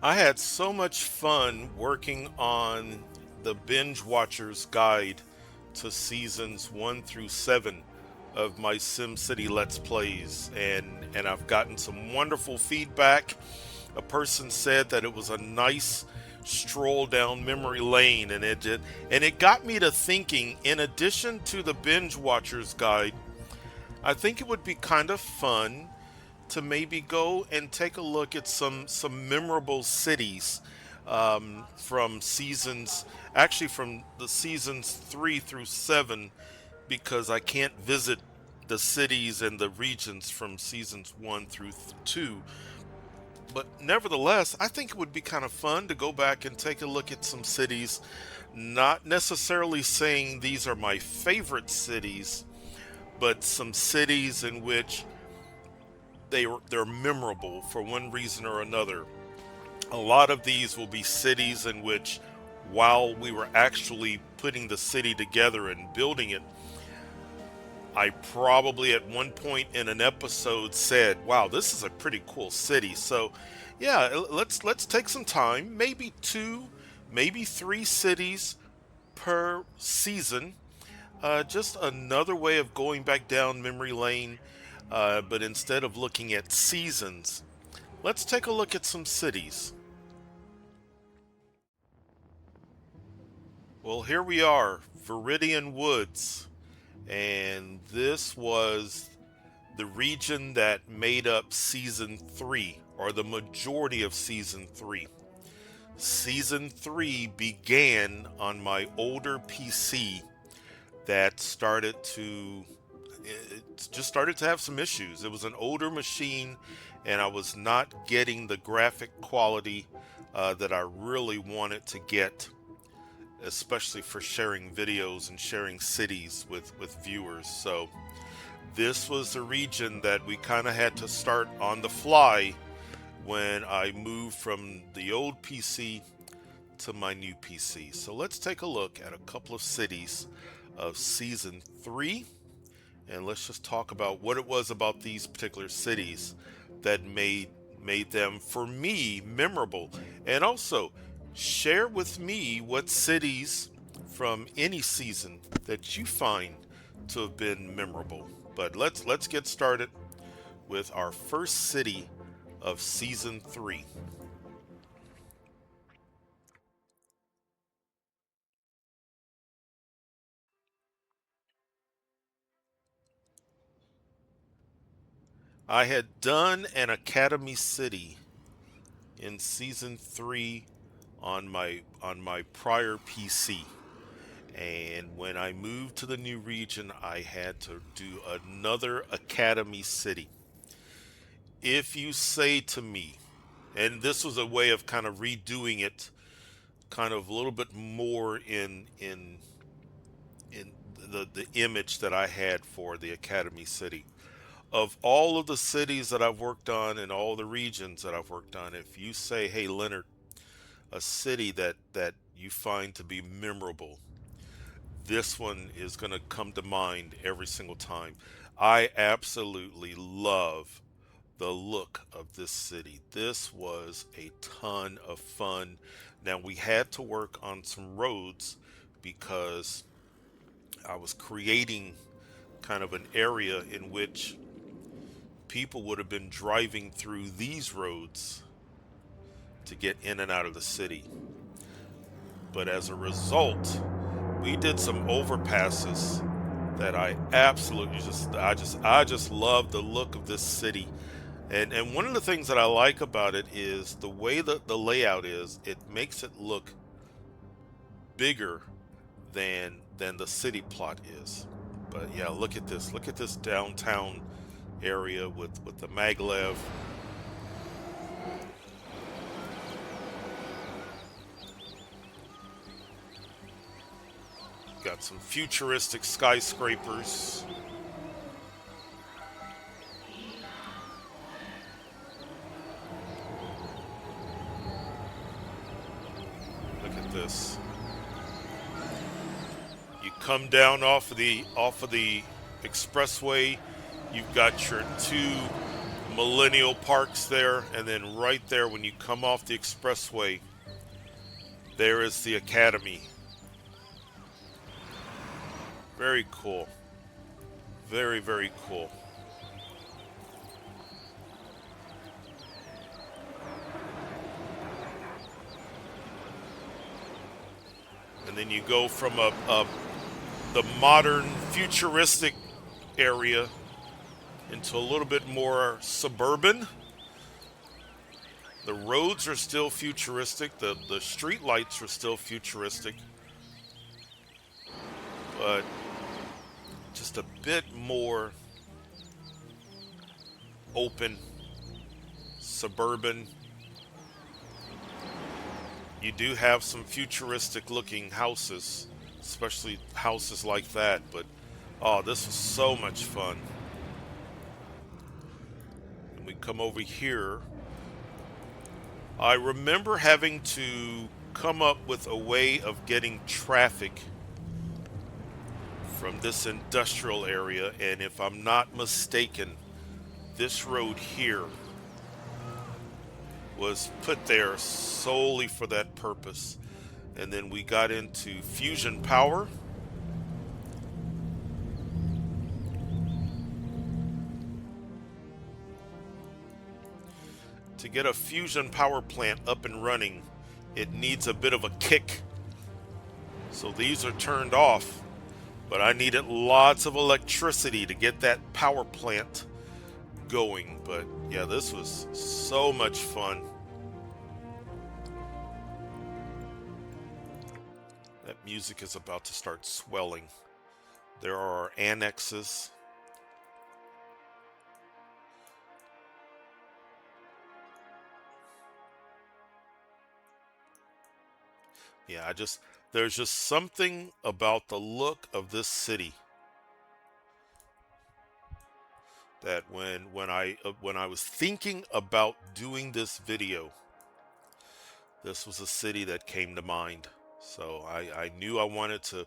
I had so much fun working on the Binge Watcher's Guide to Seasons 1 through 7 of my SimCity Let's Plays, and I've gotten some wonderful feedback. A person said that it was a nice stroll down memory lane, and it got me to thinking, in addition to the Binge Watcher's Guide, I think it would be kind of fun to maybe go and take a look at some memorable cities from seasons, actually from the seasons 3 through 7, because I can't visit the cities and the regions from seasons 1 through 2. But nevertheless, I think it would be kind of fun to go back and take a look at some cities, not necessarily saying these are my favorite cities, but some cities in which they're memorable for one reason or another. A lot of these will be cities in which, while we were actually putting the city together and building it, I probably at one point in an episode said, "Wow, this is a pretty cool city." So, yeah, let's take some time, maybe two, maybe three cities per season. Just another way of going back down memory lane, but instead of looking at seasons, let's take a look at some cities. Well, here we are, Viridian Woods, and this was the region that made up season 3, or the majority of season 3. Season 3 began on my older PC that it just started to have some issues. It was an older machine, and I was not getting the graphic quality that I really wanted to get, especially for sharing videos and sharing cities with viewers. So this was the region that we kind of had to start on the fly when I moved from the old PC to my new PC. So let's take a look at a couple of cities of season 3, and let's just talk about what it was about these particular cities that made them, for me, memorable. And also share with me what cities from any season that you find to have been memorable. But let's get started with our first city of season 3. I had done an Academy City in season 3 on my prior PC. And when I moved to the new region, I had to do another Academy City. If you say to me, and this was a way of kind of redoing it, kind of a little bit more in the image that I had for the Academy City. Of all of the cities that I've worked on and all the regions that I've worked on, if you say, "Hey Leonard, a city that you find to be memorable," this one is going to come to mind every single time. I absolutely love the look of this city. This was a ton of fun. Now, we had to work on some roads because I was creating kind of an area in which people would have been driving through these roads to get in and out of the city. But as a result, we did some overpasses that I absolutely just love the look of this city. And one of the things that I like about it is the way that the layout is. It makes it look bigger than the city plot is. But yeah, look at this. Look at this downtown area with the maglev. Got some futuristic skyscrapers. Look at this. You come down off of the expressway. You've got your two Millennial Park's there, and then right there when you come off the expressway, there is the Academy. Very cool. Very, very cool. And then you go from the modern futuristic area into a little bit more suburban. The roads are still futuristic. The street lights are still futuristic, but just a bit more open, suburban. You do have some futuristic looking houses, especially houses like that, but oh, this was so much fun. And we come over here. I remember having to come up with a way of getting traffic from this industrial area, and if I'm not mistaken, this road here was put there solely for that purpose. And then we got into fusion power. To get a fusion power plant up and running, it needs a bit of a kick. So these are turned off, but I needed lots of electricity to get that power plant going. But yeah, this was so much fun. That music is about to start swelling. There are annexes. Yeah, there's just something about the look of this city that when I was thinking about doing this video, this was a city that came to mind. So I knew I wanted to,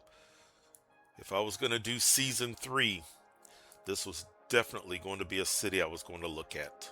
if I was going to do season 3, this was definitely going to be a city I was going to look at.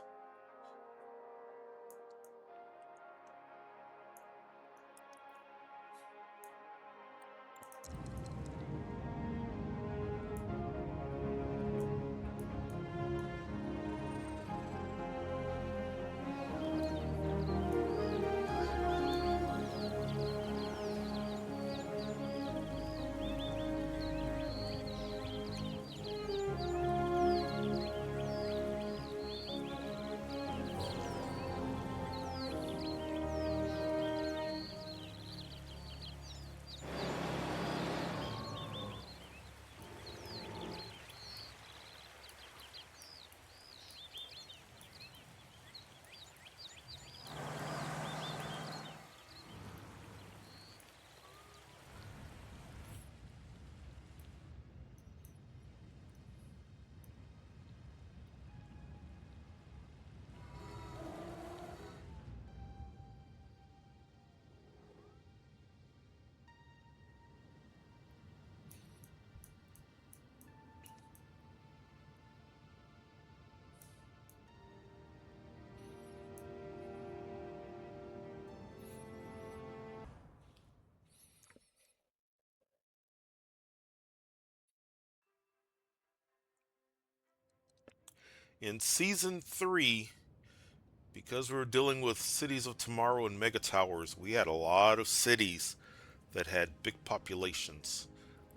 In season 3, because we were dealing with cities of tomorrow and mega towers, we had a lot of cities that had big populations.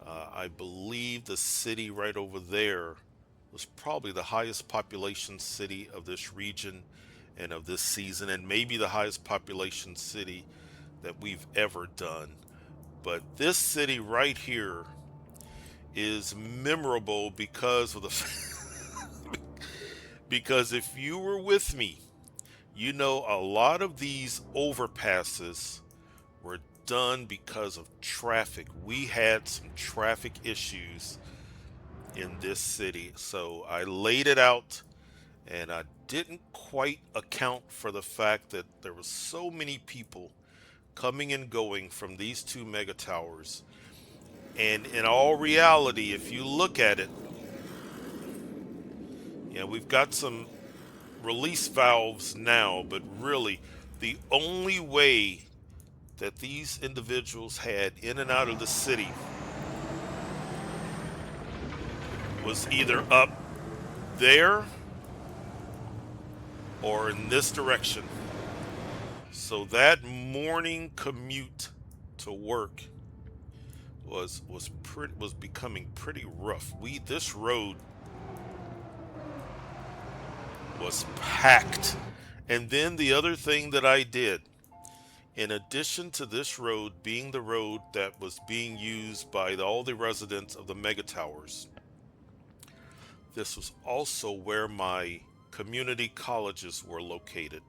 I believe the city right over there was probably the highest population city of this region and of this season, and maybe the highest population city that we've ever done. But this city right here is memorable because of the because if you were with me, you know a lot of these overpasses were done because of traffic. We had some traffic issues in this city. So I laid it out, and I didn't quite account for the fact that there was so many people coming and going from these two mega towers. And in all reality, if you look at it, yeah, we've got some release valves now, but really the only way that these individuals had in and out of the city was either up there or in this direction. So that morning commute to work was becoming pretty rough. This road was packed. And then the other thing that I did, in addition to this road being the road that was being used by all the residents of the mega towers, this was also where my community colleges were located.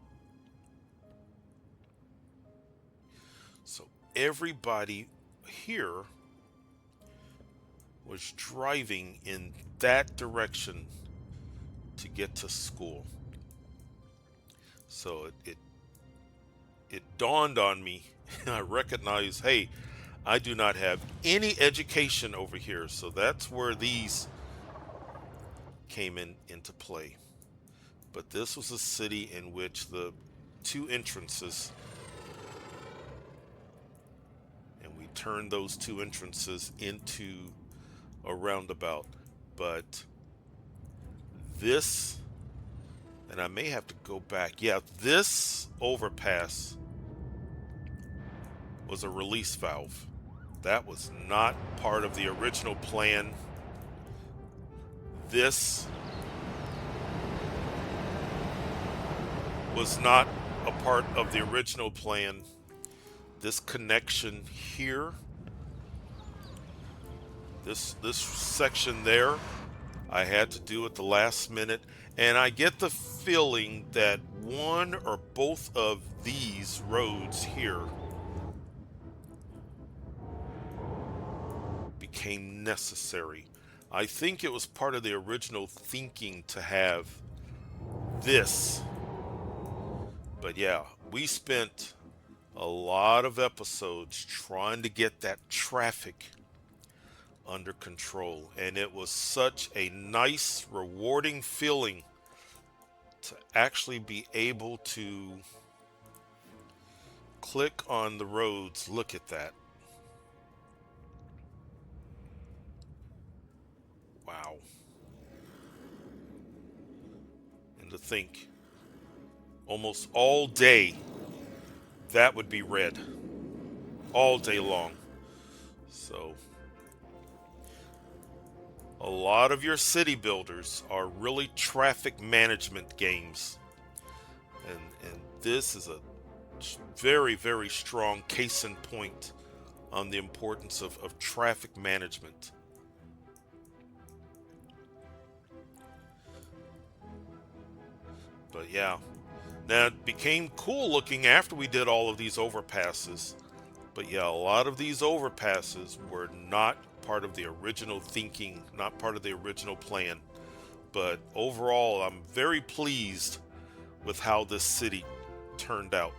So everybody here was driving in that direction to get to school. So it dawned on me, I recognized, hey, I do not have any education over here. So that's where these came into play. But this was a city in which the two entrances, and we turned those two entrances into a roundabout. But this, and I may have to go back. Yeah, this overpass was a release valve. That was not part of the original plan. This was not a part of the original plan. This connection here, this section there, I had to do at the last minute. And I get the feeling that one or both of these roads here became necessary. I think it was part of the original thinking to have this. But yeah, we spent a lot of episodes trying to get that traffic under control. And it was such a nice, rewarding feeling to actually be able to click on the roads. Look at that. Wow. And to think, almost all day, that would be red. All day long. So, a lot of your city builders are really traffic management games. And this is a very, very strong case in point on the importance of traffic management. But yeah, now it became cool looking after we did all of these overpasses. But yeah, a lot of these overpasses were not part of the original thinking, not part of the original plan. But overall, I'm very pleased with how this city turned out.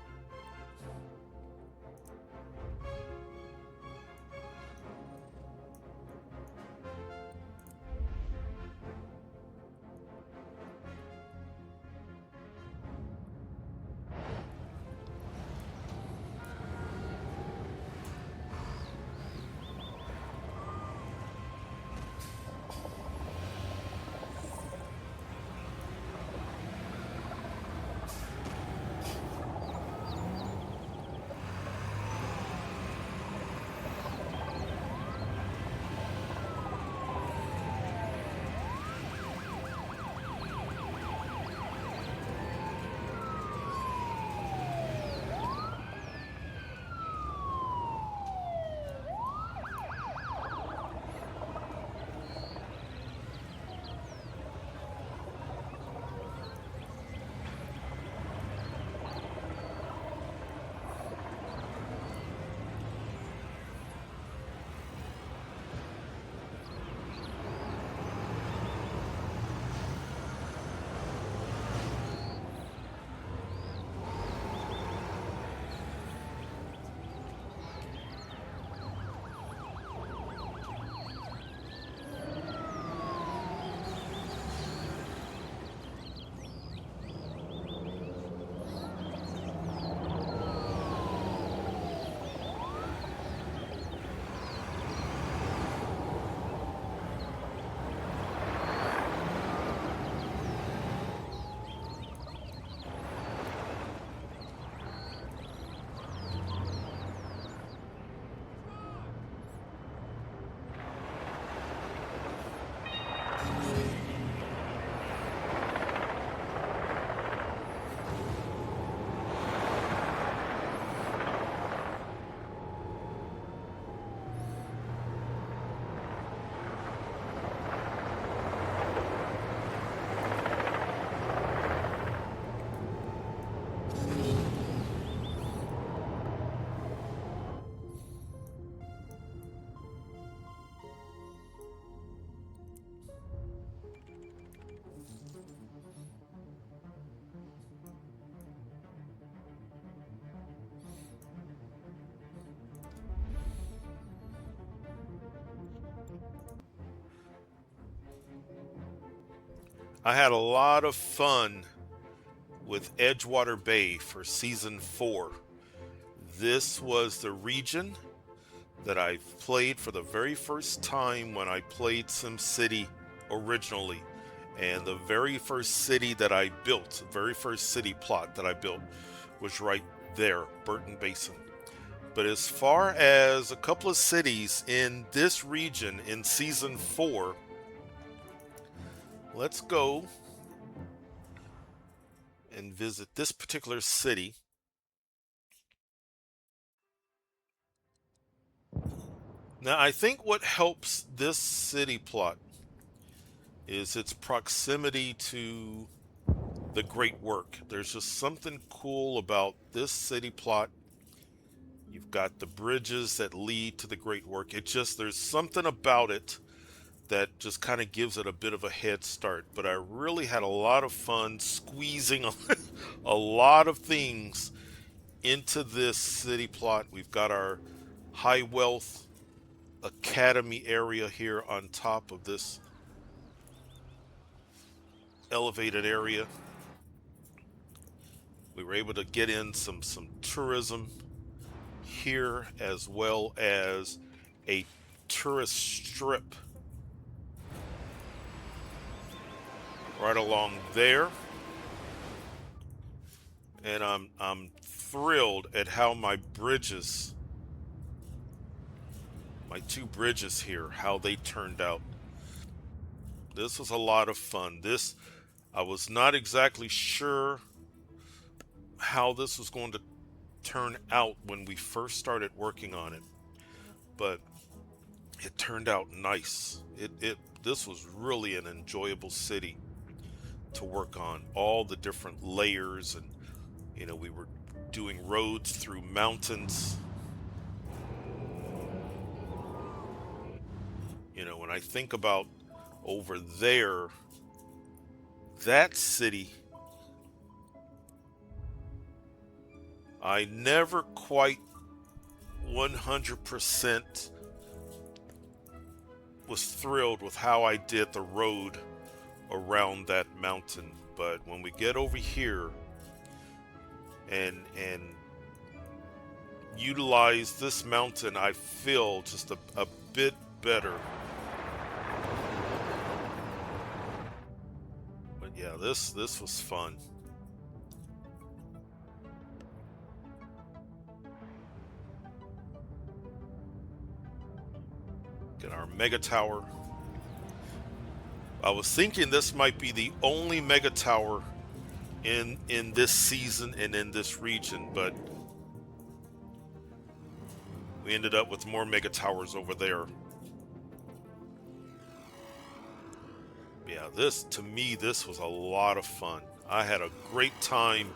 I had a lot of fun with Edgewater Bay for season 4. This was the region that I played for the very first time when I played SimCity originally. And the very first city that I built, the very first city plot that I built was right there, Burton Basin. But as far as a couple of cities in this region in season 4, let's go and visit this particular city. Now, I think what helps this city plot is its proximity to the Great Work. There's just something cool about this city plot. You've got the bridges that lead to the Great Work. There's something about it that just kind of gives it a bit of a head start. But I really had a lot of fun squeezing a lot of things into this city plot. We've got our high wealth academy area here on top of this elevated area. We were able to get in some tourism here, as well as a tourist strip right along there. And I'm thrilled at how my bridges, my 2 bridges here, how they turned out. This was a lot of fun. I was not exactly sure how this was going to turn out when we first started working on it, but it turned out nice. This was really an enjoyable city to work on. All the different layers, and we were doing roads through mountains. When I think about over there, that city, I never quite 100% was thrilled with how I did the road around that mountain. But when we get over here and utilize this mountain, I feel just a bit better. But yeah, this was fun. Get our mega tower. I was thinking this might be the only mega tower in this season and in this region, but we ended up with more mega towers over there. Yeah, to me, this was a lot of fun. I had a great time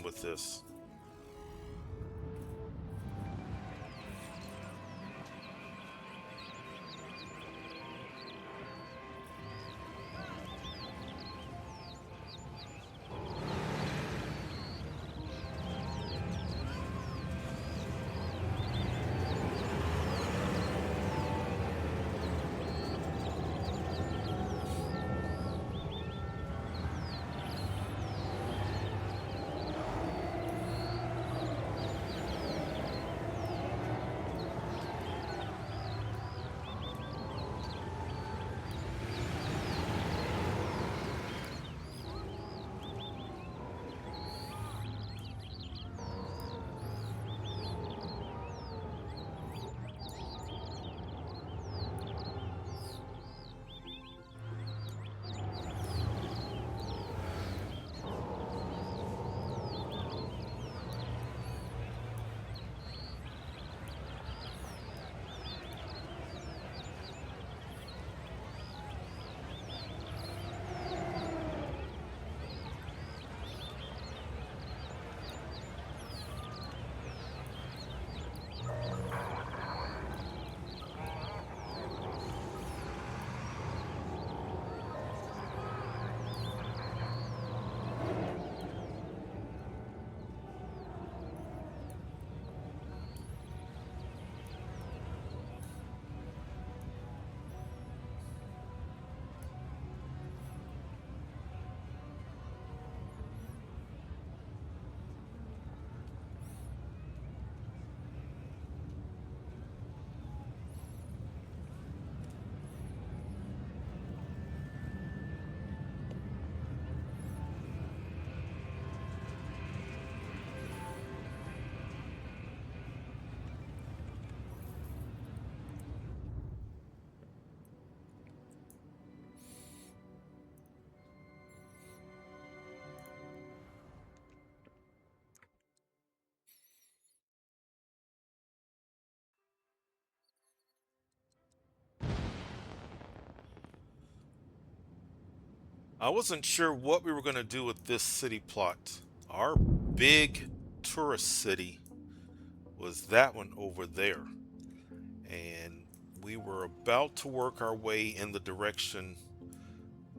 with this. I wasn't sure what we were going to do with this city plot. Our big tourist city was that one over there. And we were about to work our way in the direction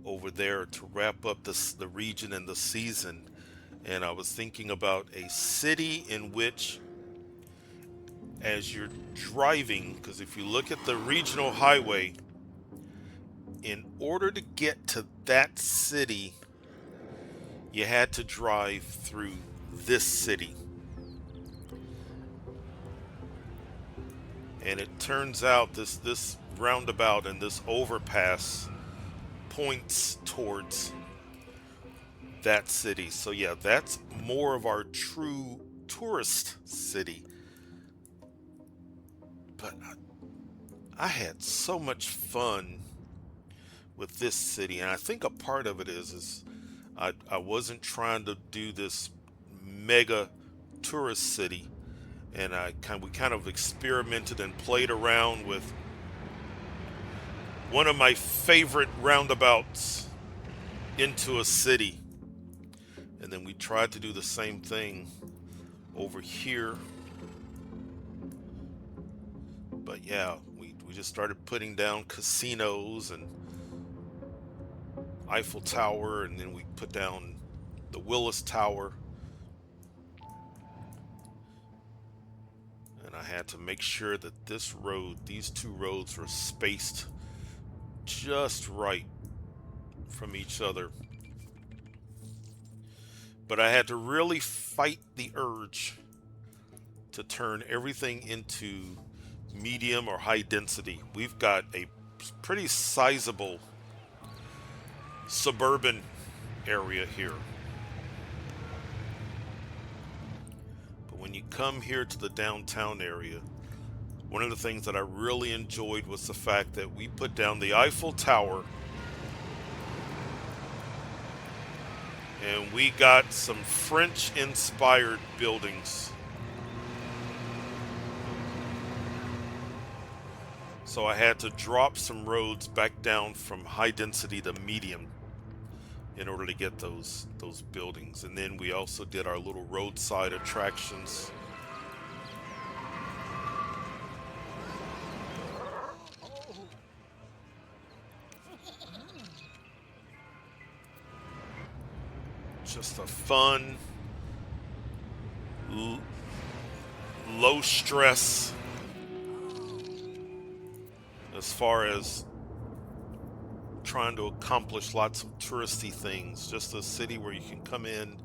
over there to wrap up the region and the season. And I was thinking about a city in which, as you're driving, because if you look at the regional highway, in order to get to that city, you had to drive through this city. And it turns out this roundabout and this overpass points towards that city. So yeah, that's more of our true tourist city. But I had so much fun with this city, and I think a part of it is I wasn't trying to do this mega tourist city, and we kind of experimented and played around with one of my favorite roundabouts into a city, and then we tried to do the same thing over here. But yeah, we just started putting down casinos and Eiffel Tower, and then we put down the Willis Tower. And I had to make sure that these two roads were spaced just right from each other. But I had to really fight the urge to turn everything into medium or high density. We've got a pretty sizable suburban area here. But when you come here to the downtown area, one of the things that I really enjoyed was the fact that we put down the Eiffel Tower and we got some French inspired buildings. So I had to drop some roads back down from high density to medium in order to get those buildings. And then we also did our little roadside attractions. Just a fun, l- low stress as far as trying to accomplish lots of touristy things. Just a city where you can come in,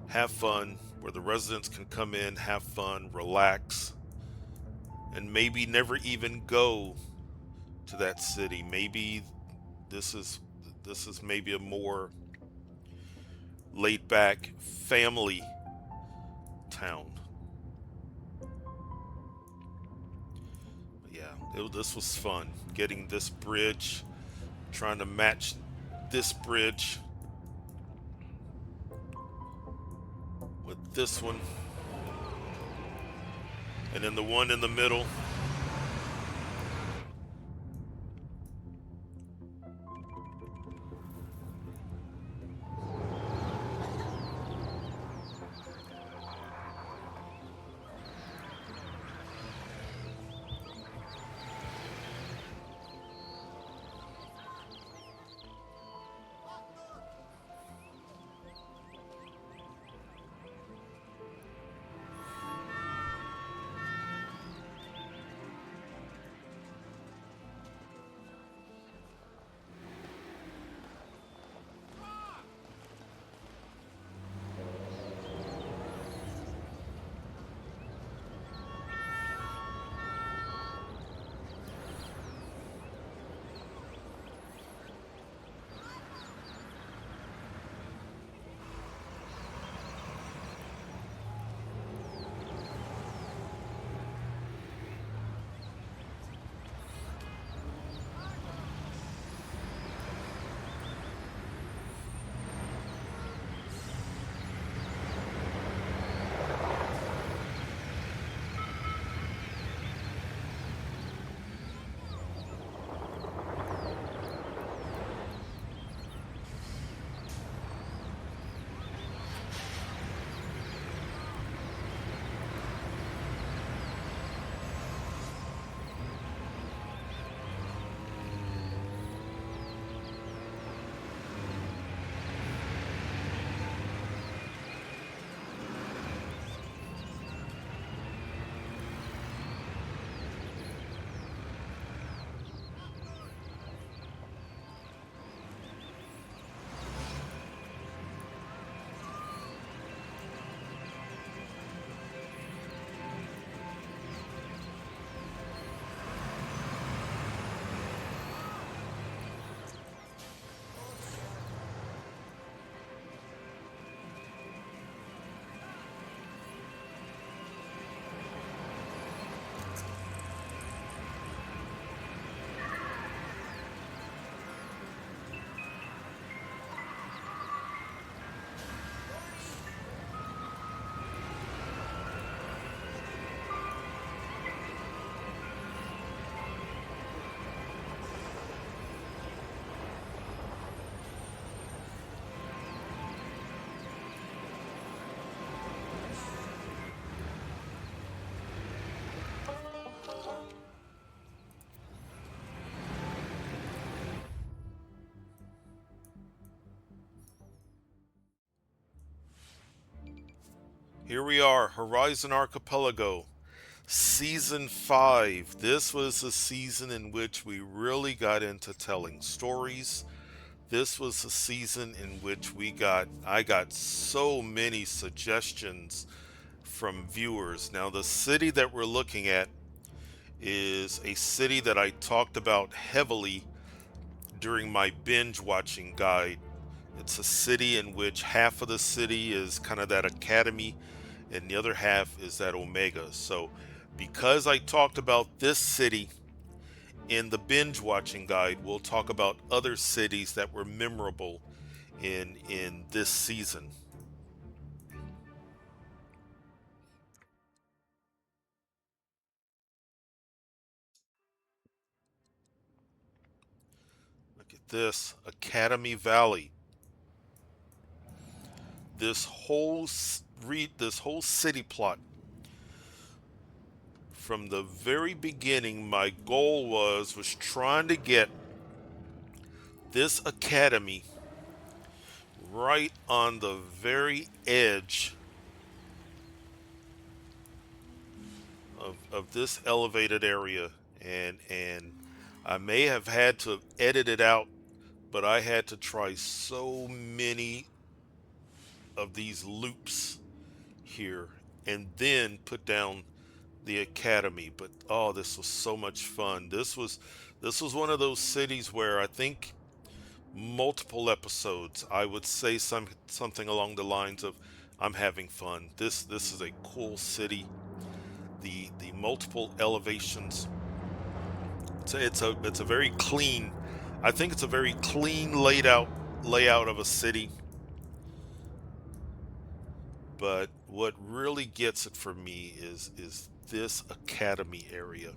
have fun, where the residents can come in, have fun, relax, and maybe never even go to that city. Maybe this is this is maybe a more laid back family town. But yeah, this was fun. Getting this bridge, trying to match this bridge with this one, and then the one in the middle. Here we are, Horizon Archipelago, Season 5. This was the season in which we really got into telling stories. This was the season in which I got so many suggestions from viewers. Now, the city that we're looking at is a city that I talked about heavily during my binge watching guide. It's a city in which half of the city is kind of that academy and the other half is that Omega. So, because I talked about this city in the binge watching guide, we'll talk about other cities that were memorable in this season. Look at this, Academy Valley. This whole city plot from the very beginning, my goal was trying to get this academy right on the very edge of this elevated area, and I may have had to edit it out, but I had to try so many of these loops here and then put down the academy. But oh, this was so much fun. This was one of those cities where I think multiple episodes I would say something along the lines of I'm having fun. This is a cool city. The multiple elevations. It's a very clean. I think it's a very clean layout of a city. But what really gets it for me is this academy area.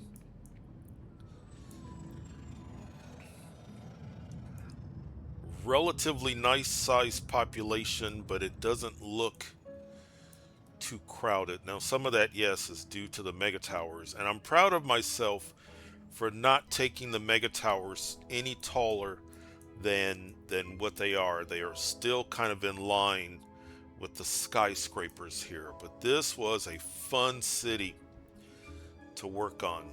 Relatively nice sized population, but it doesn't look too crowded. Now, some of that, yes, is due to the mega towers, and I'm proud of myself for not taking the mega towers any taller than what they are. They are still kind of in line with the skyscrapers here, but this was a fun city to work on.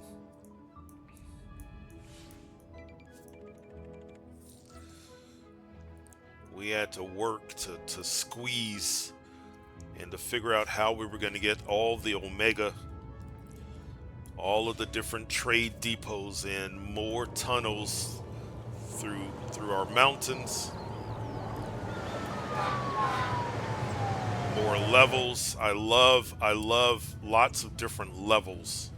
We had to work to squeeze and to figure out how we were going to get all the Omega, all of the different trade depots in, more tunnels through our mountains, more levels. I love lots of different levels.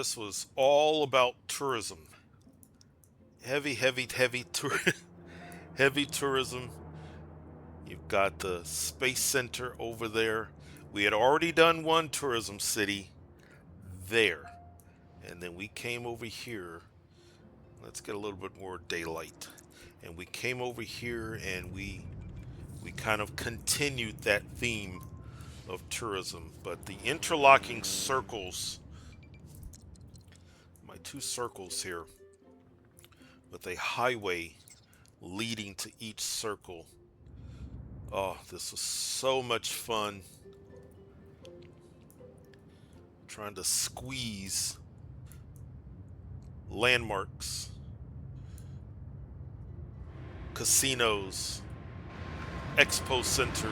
this was all about tourism. Heavy tourism. You've got the Space Center over there. We had already done one tourism city there. And then we came over here. Let's get a little bit more daylight. And we came over here and we kind of continued that theme of tourism. But the interlocking circles, my two circles here, with a highway leading to each circle. Oh, this was so much fun. Trying to squeeze landmarks, casinos, expo center.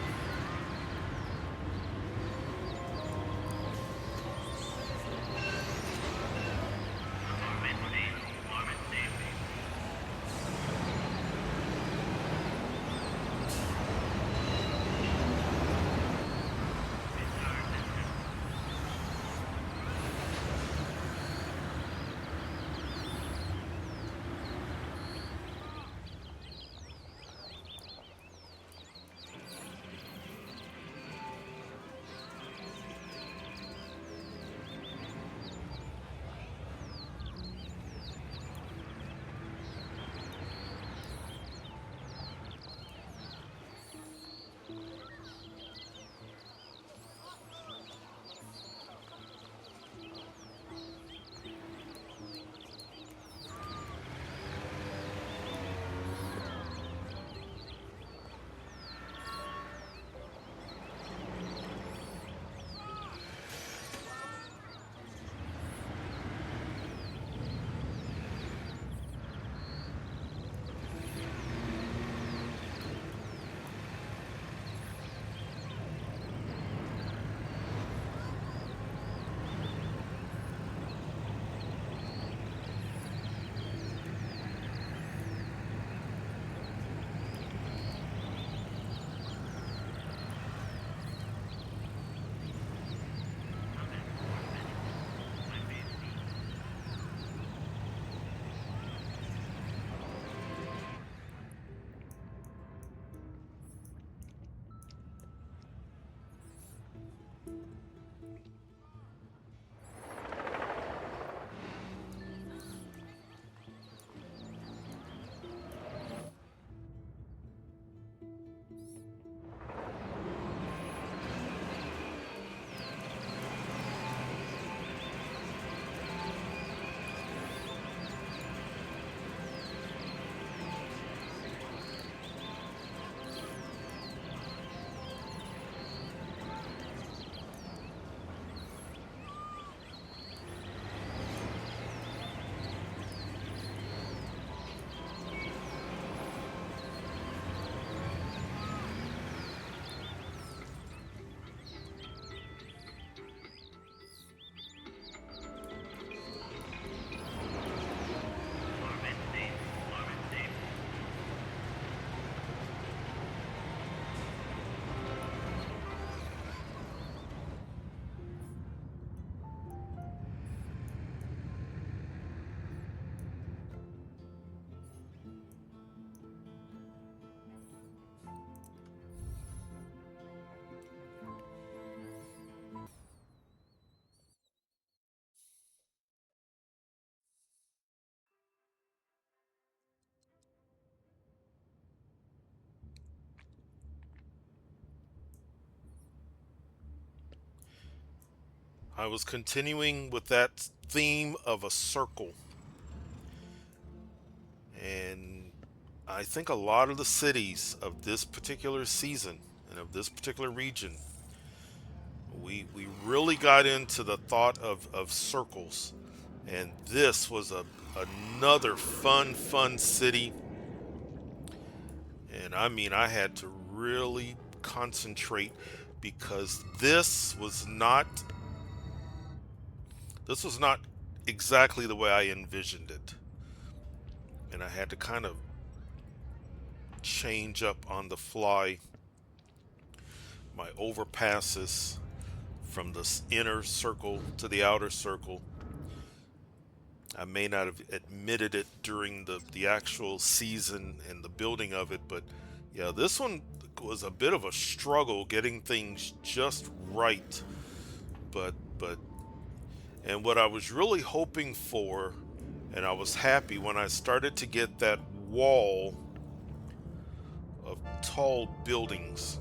I was continuing with that theme of a circle. And I think a lot of the cities of this particular season and of this particular region, we really got into the thought of circles. And this was another fun city. And I mean, I had to really concentrate because this was not exactly the way I envisioned it. And I had to kind of change up on the fly my overpasses from the inner circle to the outer circle. I may not have admitted it during the actual season and the building of it, but yeah, this one was a bit of a struggle getting things just right. But and what I was really hoping for, and I was happy when I started to get that wall of tall buildings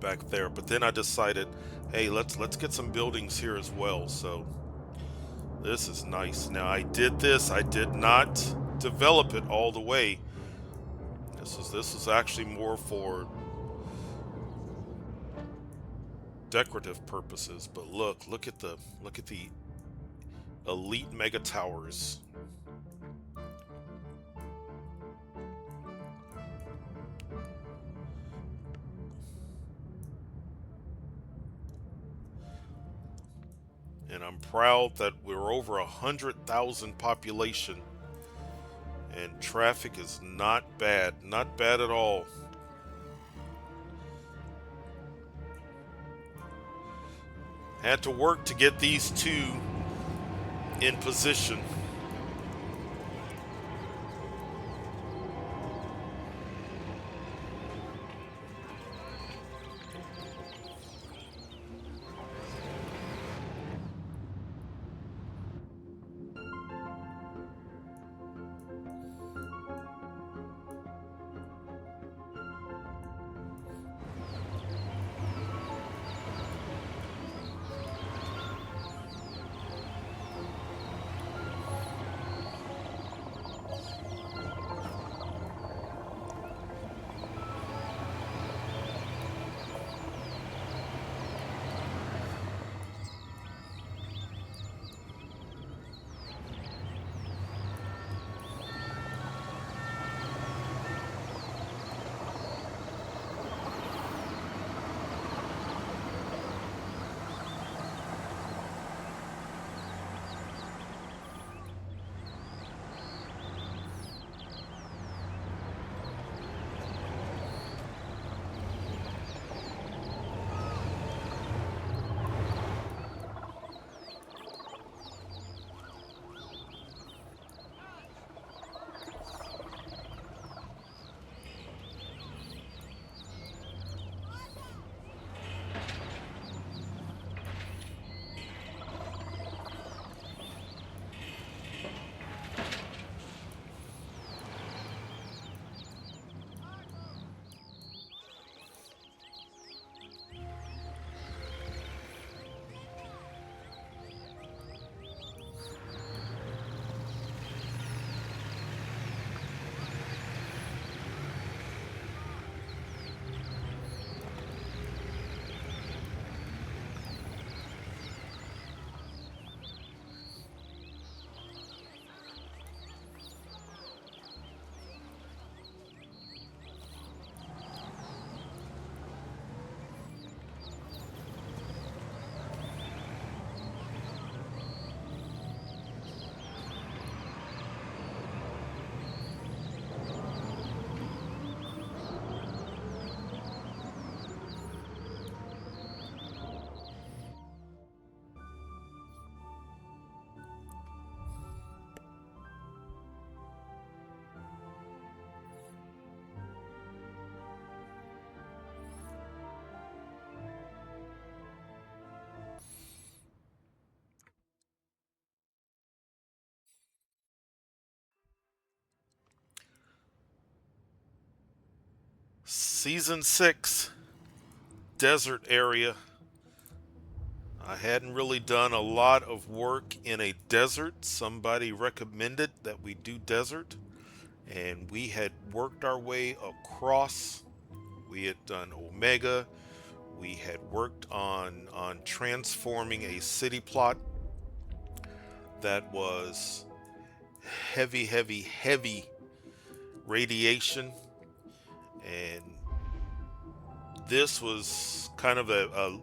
back there. But then I decided, hey, let's get some buildings here as well. So this is nice. Now I did this. I did not develop it all the way. This is actually more for decorative purposes. But look at the elite mega towers. And I'm proud that we're over 100,000 population, and traffic is not bad at all. Had to work to get these two in position. Season 6, desert area. I hadn't really done a lot of work in a desert. Somebody recommended that we do desert, and we had worked our way across. We had done Omega. We had worked on transforming a city plot that was heavy, heavy, heavy radiation, and this was kind of a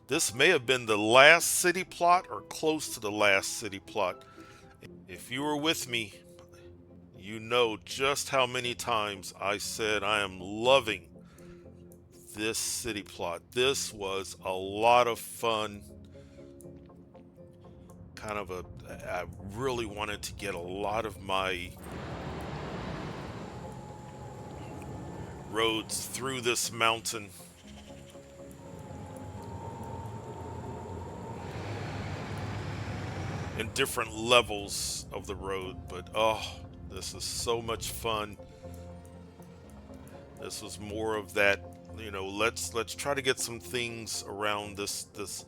this may have been the last city plot or close to the last city plot. If you were with me, you know just how many times I said I am loving this city plot. This was a lot of fun, kind of a, I really wanted to get a lot of my roads through this mountain in different levels of the road, but oh, this is so much fun. This was more of that, let's try to get some things around this.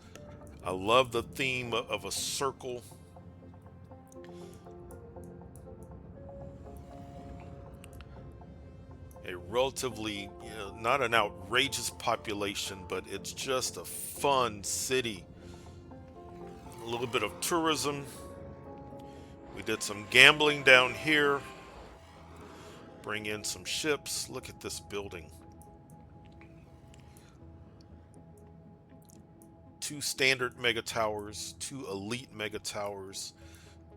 I love the theme of a circle, a relatively, not an outrageous population, but it's just a fun city. A little bit of tourism. We did some gambling down here. Bring in some ships. Look at this building. Two standard mega towers, two elite mega towers.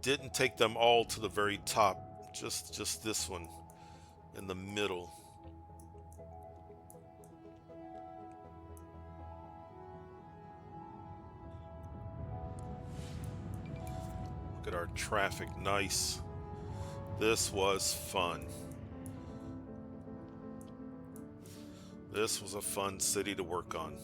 Didn't take them all to the very top. Just this one in the middle. Look at our traffic. Nice. This was fun. This was a fun city to work on.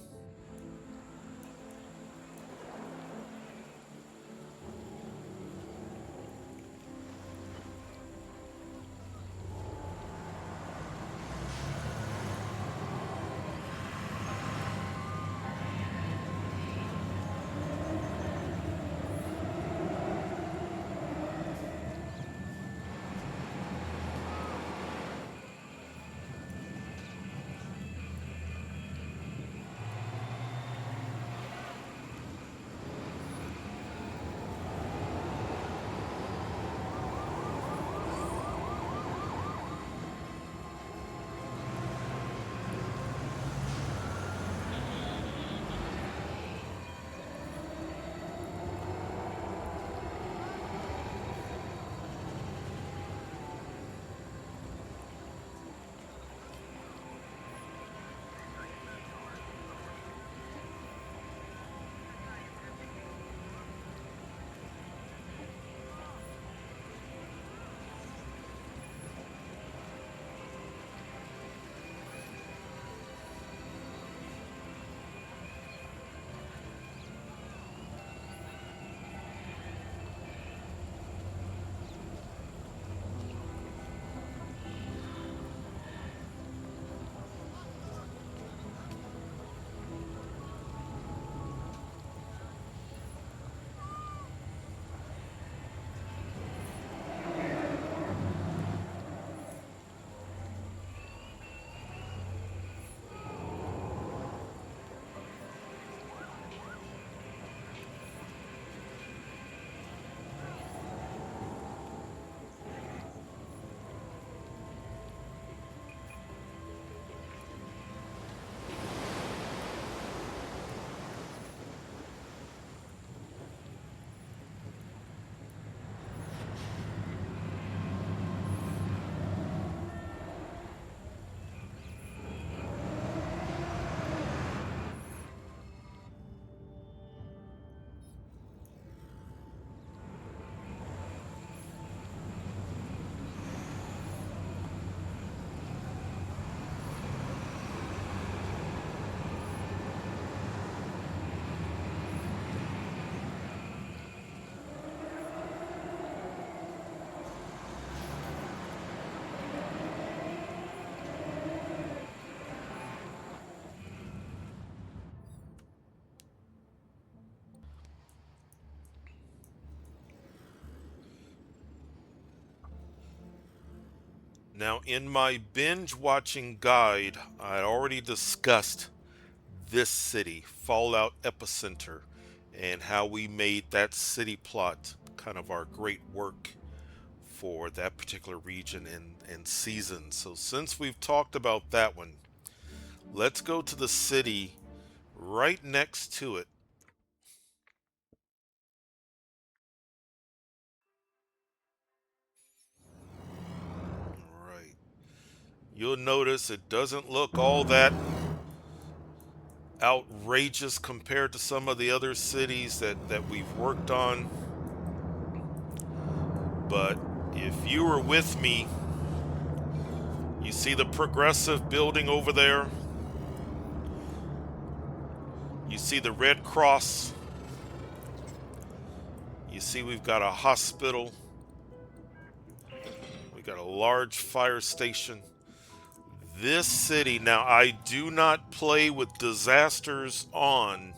Now, in my binge watching guide, I already discussed this city, Fallout Epicenter, and how we made that city plot kind of our great work for that particular region and season. So, since we've talked about that one, let's go to the city right next to it. Right. You'll notice it doesn't look all that outrageous compared to some of the other cities that we've worked on. But if you were with me, you see the progressive building over there? You see the Red Cross? You see we've got a hospital. We got a large fire station. This city, now I do not play with disasters on,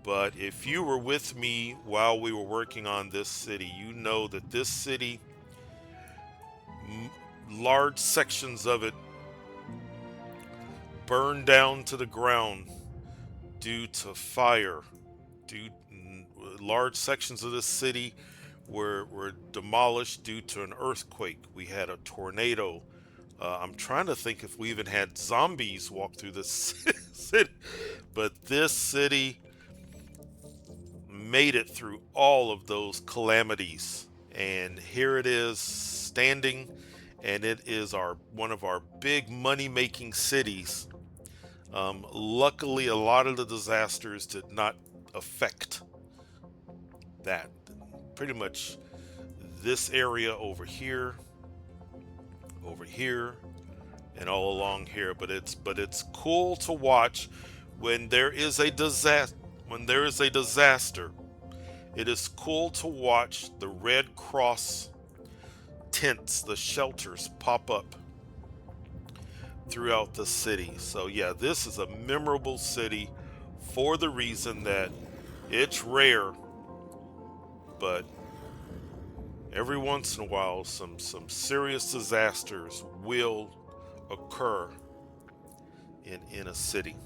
but if you were with me while we were working on this city, you know that this city, large sections of it burned down to the ground due to fire. Due, large sections of this city were demolished due to an earthquake. We had a tornado. I'm trying to think if we even had zombies walk through this city, but this city made it through all of those calamities, and here it is standing, and it is our one of our big money-making cities. Luckily, a lot of the disasters did not affect that. Pretty much this area over here, and all along here. But it's cool to watch when there is a disaster. When there is a disaster, it is cool to watch the Red Cross tents, the shelters pop up throughout the city. So yeah, this is a memorable city for the reason that it's rare, but every once in a while some serious disasters will occur in a city.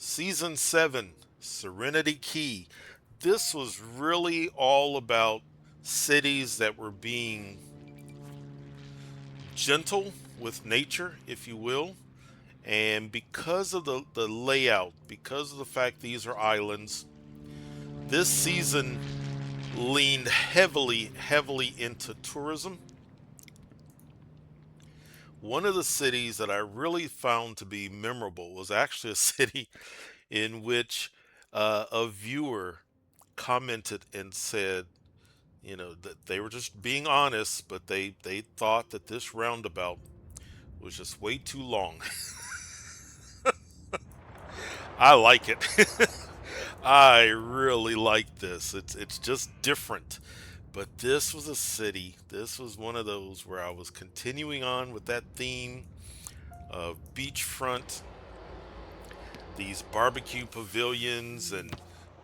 Season 7, Serenity Key. This was really all about cities that were being gentle with nature, if you will. And because of the layout, because of the fact these are islands, this season leaned heavily into tourism. One of the cities that I really found to be memorable was actually a city in which a viewer commented and said, That they were just being honest, but they thought that this roundabout was just way too long. I like it. I really like this. It's just different. But this was a city. This was one of those where I was continuing on with that theme of beachfront, these barbecue pavilions and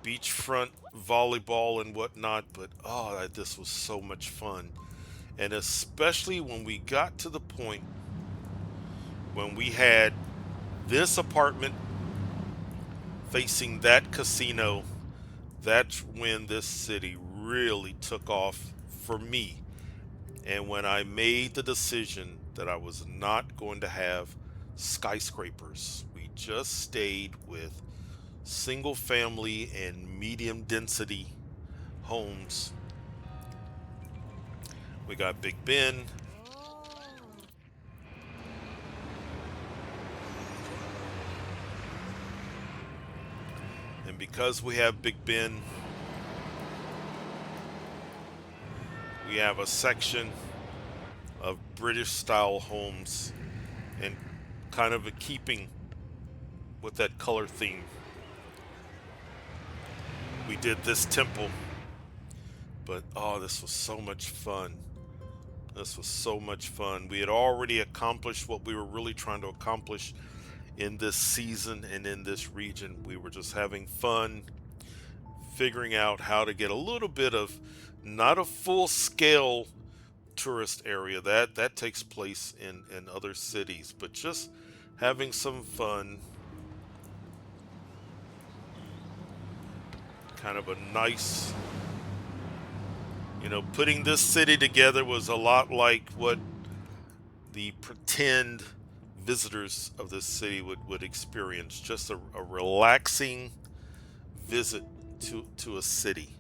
beachfront volleyball and whatnot. But oh, this was so much fun. And especially when we got to the point when we had this apartment facing that casino, that's when this city really took off for me. And when I made the decision that I was not going to have skyscrapers, we just stayed with single family and medium density homes. We got Big Ben, and because we have Big Ben, we have a section of British style homes and kind of a keeping with that color theme. We did this temple, but oh, this was so much fun. This was so much fun. We had already accomplished what we were really trying to accomplish in this season and in this region. We were just having fun, figuring out how to get a little bit of not a full scale tourist area that takes place in other cities, but just having some fun, kind of a nice, putting this city together was a lot like what the pretend visitors of this city would experience. Just a relaxing visit to a city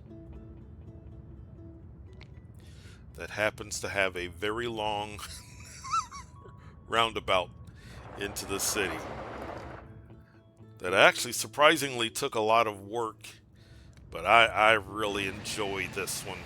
that happens to have a very long roundabout into the city that actually surprisingly took a lot of work, but I really enjoyed this one.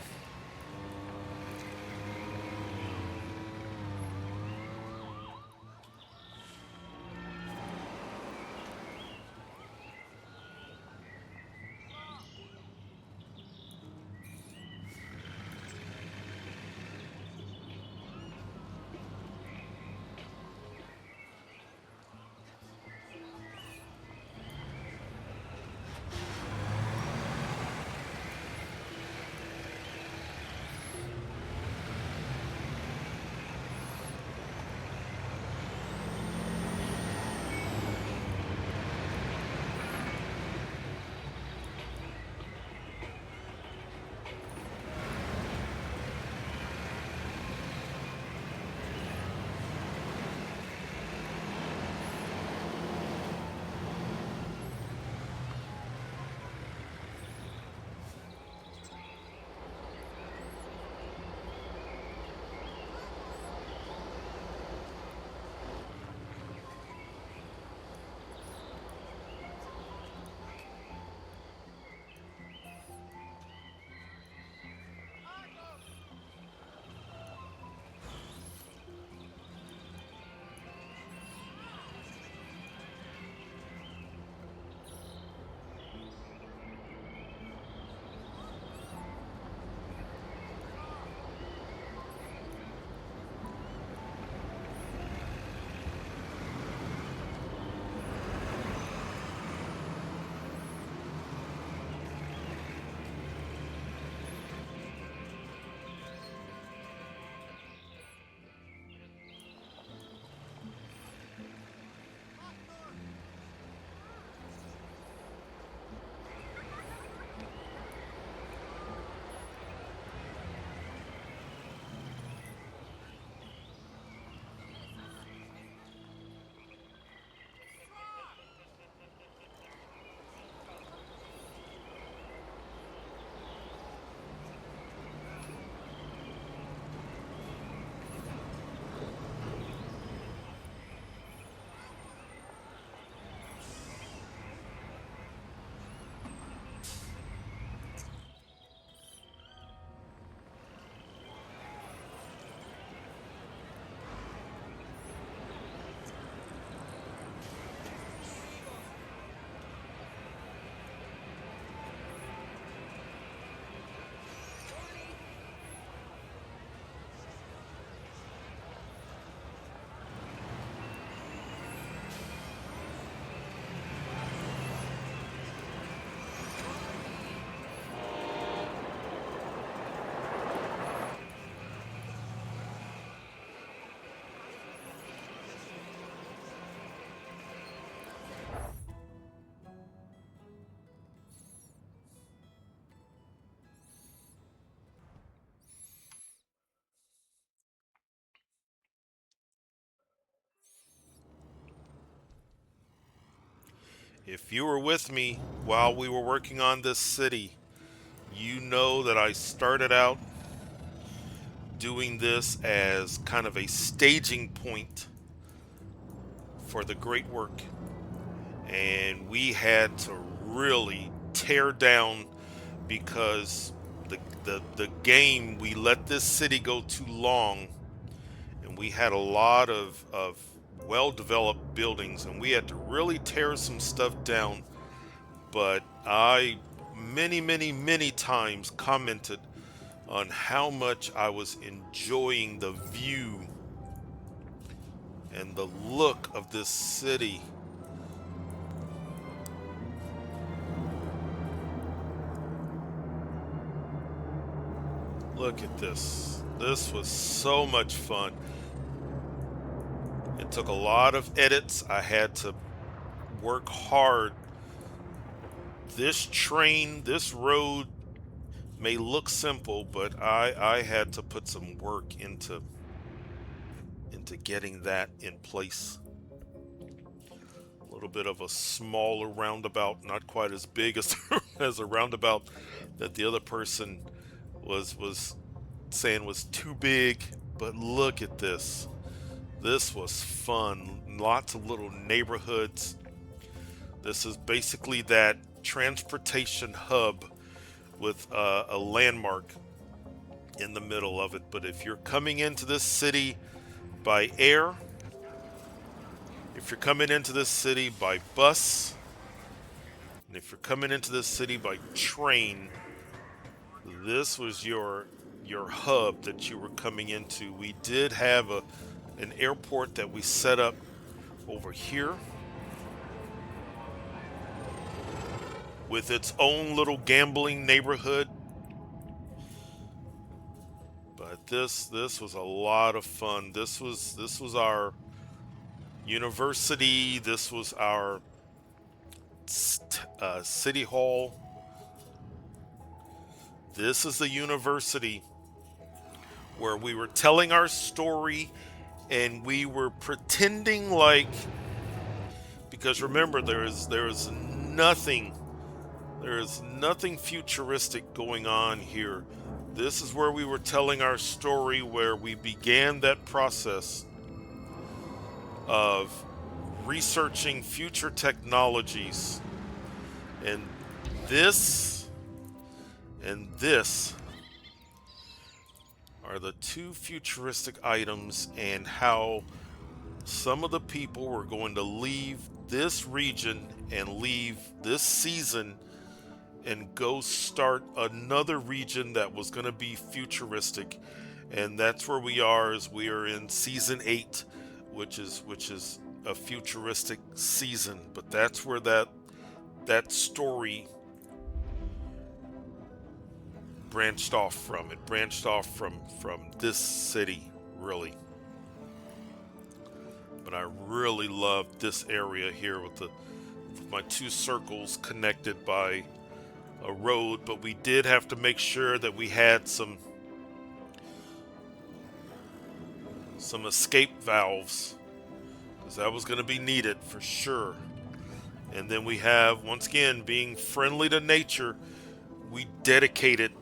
If you were with me while we were working on this city, you know that I started out doing this as kind of a staging point for the great work. And we had to really tear down because the game, we let this city go too long, and we had a lot of well-developed buildings, and we had to really tear some stuff down. But I many times commented on how much I was enjoying the view and the look of this city. Look at this. This was so much fun. It took a lot of edits. I had to work hard. This train, this road may look simple, but I had to put some work into getting that in place. A little bit of a smaller roundabout, not quite as big as as a roundabout that the other person was saying was too big. But look at this. This was fun. Lots of little neighborhoods. This is basically that transportation hub with a landmark in the middle of it. But if you're coming into this city by air, if you're coming into this city by bus, and if you're coming into this city by train, this was your hub that you were coming into. We did have an airport that we set up over here with its own little gambling neighborhood. But this was a lot of fun. This was our university. This was our city hall. This is the university where we were telling our story and we were pretending like, because remember, there is nothing futuristic going on here. This is where we were telling our story, where we began that process of researching future technologies. And this and this are the two futuristic items, and how some of the people were going to leave this region and leave this season and go start another region that was going to be futuristic. And that's where we are, is we are in season 8, which is a futuristic season. But that's where that story branched off from. It branched off from this city, really. But I really loved this area here with my two circles connected by a road. But we did have to make sure that we had some escape valves, because that was going to be needed for sure. And then we have, once again, being friendly to nature, we dedicated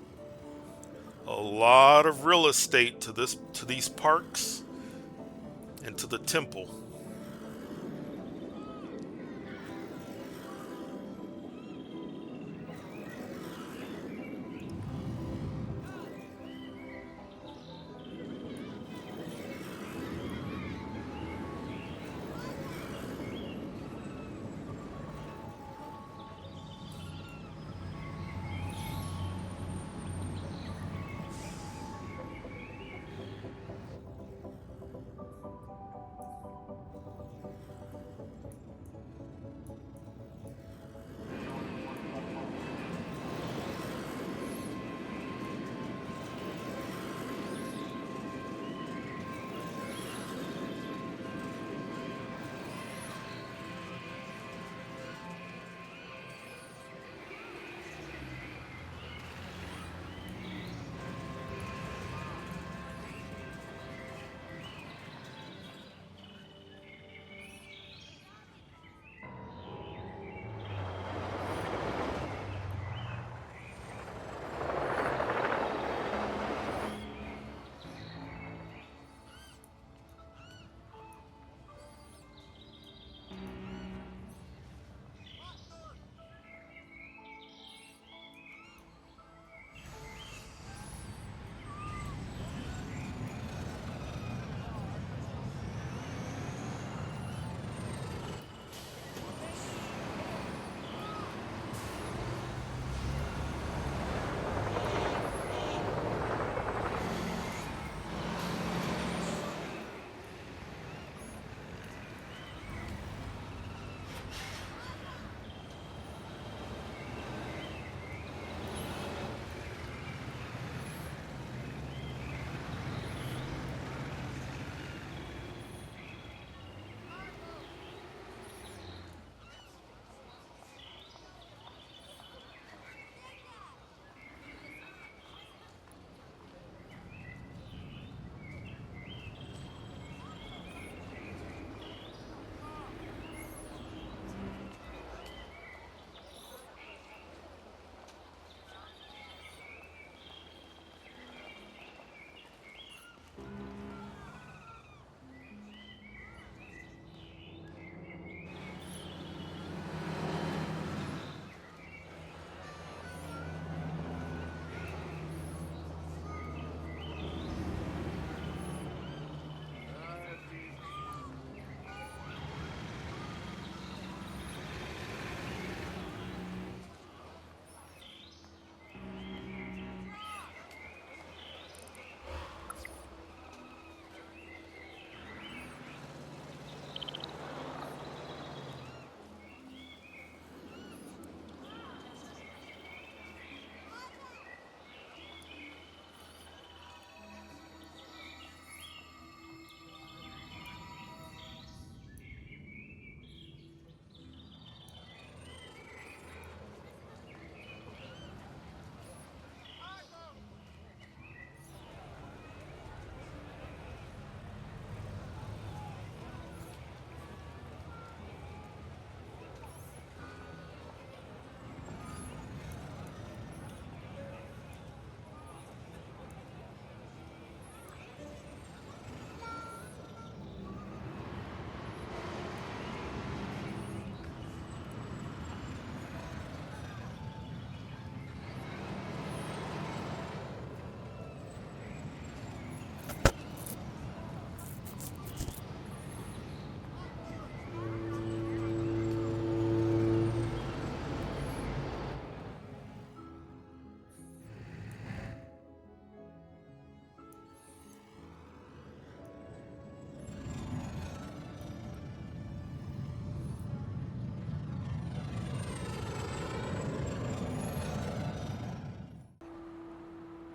a lot of real estate to these parks and to the temple.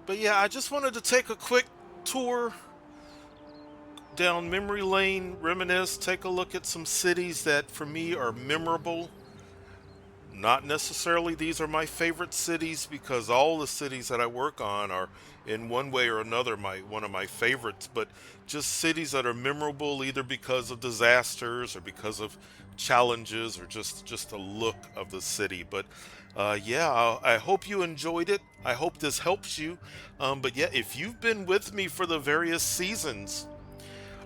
But yeah, I just wanted to take a quick tour down memory lane, reminisce, take a look at some cities that for me are memorable. Not necessarily these are my favorite cities because all the cities that I work on are in one way or another my one of my favorites, but just cities that are memorable either because of disasters or because of challenges or just the look of the city. But yeah, I hope you enjoyed it. I hope this helps you. But yeah, if you've been with me for the various seasons,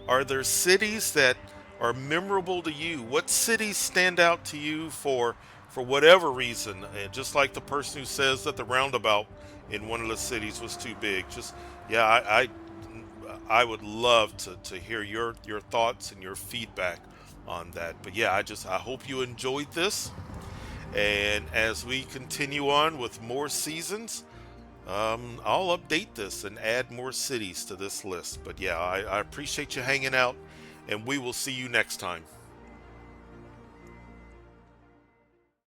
are there cities that are memorable to you? What cities stand out to you for whatever reason? And just like the person who says that the roundabout in one of the cities was too big. Just yeah, I would love to hear your thoughts and your feedback on that. But yeah, I hope you enjoyed this. And as we continue on with more seasons, I'll update this and add more cities to this list. But yeah, I appreciate you hanging out, and we will see you next time.